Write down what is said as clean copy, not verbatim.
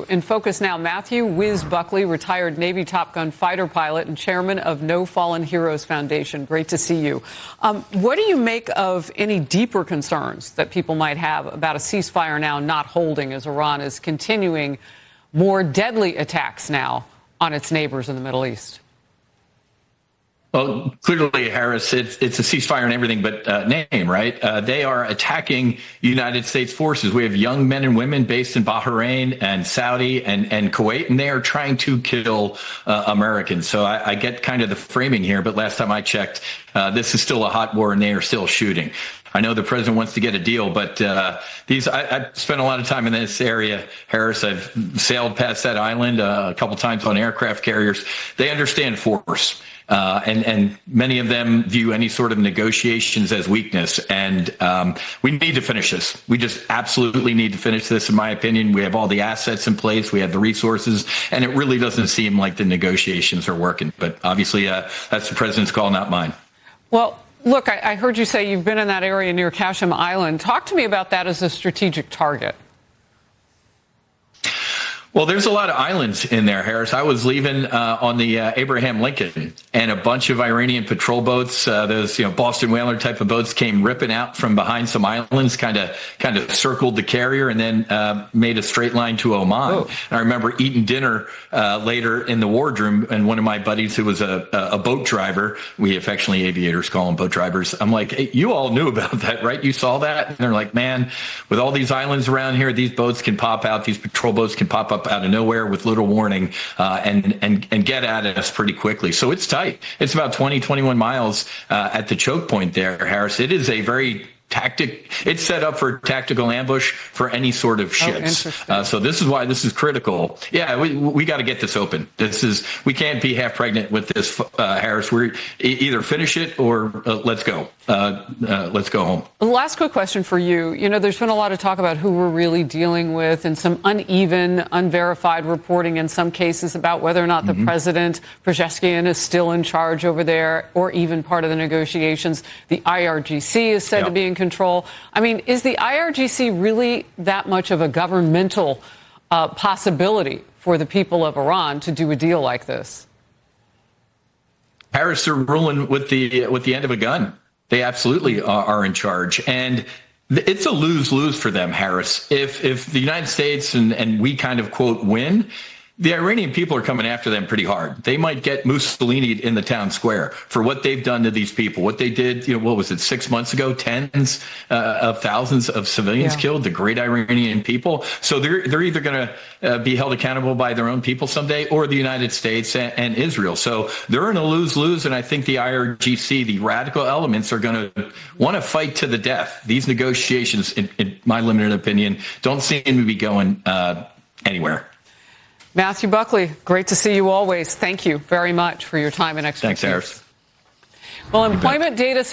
In focus now, Matthew Whiz Buckley, retired Navy Top Gun fighter pilot and chairman of No Fallen Heroes Foundation. Great to see you. What do you make of any deeper concerns that people might have about a ceasefire now not holding as Iran is continuing more deadly attacks now on its neighbors in the Middle East? Well, clearly, Harris, it's a ceasefire and everything but name, right? They are attacking United States forces. We have young men and women based in Bahrain and Saudi and Kuwait, and they are trying to kill Americans. So I get kind of the framing here, but last time I checked, this is still a hot war and they are still shooting. I know the president wants to get a deal, but I spent a lot of time in this area, Harris. I've sailed past that island a couple times on aircraft carriers. They understand force. And many of them view any sort of negotiations as weakness. And we need to finish this. We just absolutely need to finish this, in my opinion. We have all the assets in place. We have the resources. And it really doesn't seem like the negotiations are working. But obviously, that's the president's call, not mine. Well, look, I heard you say you've been in that area near Qasem Island. Talk to me about that as a strategic target. Well, there's a lot of islands in there, Harris. I was leaving on the Abraham Lincoln, and a bunch of Iranian patrol boats, those Boston whaler type of boats, came ripping out from behind some islands, kind of circled the carrier, and then made a straight line to Oman. Oh. And I remember eating dinner later in the wardroom, and one of my buddies who was a boat driver, we affectionately aviators call them boat drivers. I'm like, hey, you all knew about that, right? You saw that? And they're like, man, with all these islands around here, these boats can pop out, these patrol boats can pop up out of nowhere with little warning and get at us pretty quickly. So it's tight. It's about 21 miles at the choke point there, Harris. It is a very it's set up for tactical ambush for any sort of ships. So this is why this is critical. Yeah, we got to get this open. We can't be half pregnant with this, Harris. We're either finish it or let's go. Let's go home. Last quick question for you. There's been a lot of talk about who we're really dealing with and some uneven, unverified reporting in some cases about whether or not the president, Pezeshkian, is still in charge over there or even part of the negotiations. The IRGC is said to be in control. I mean, is the IRGC really that much of a governmental possibility for the people of Iran to do a deal like this? Harris, they're ruling with the end of a gun. They absolutely are in charge. And it's a lose-lose for them, Harris. If the United States and we kind of, quote, win, the Iranian people are coming after them pretty hard. They might get Mussolini in the town square for what they've done to these people. What they did, what was it, 6 months ago? Tens of thousands of civilians killed, the great Iranian people. So they're either going to be held accountable by their own people someday or the United States and Israel. So they're in a lose-lose, and I think the IRGC, the radical elements, are going to want to fight to the death. These negotiations, in my limited opinion, don't seem to be going anywhere. Matthew Buckley, great to see you always. Thank you very much for your time and expertise. Thanks, Harris. Well, employment data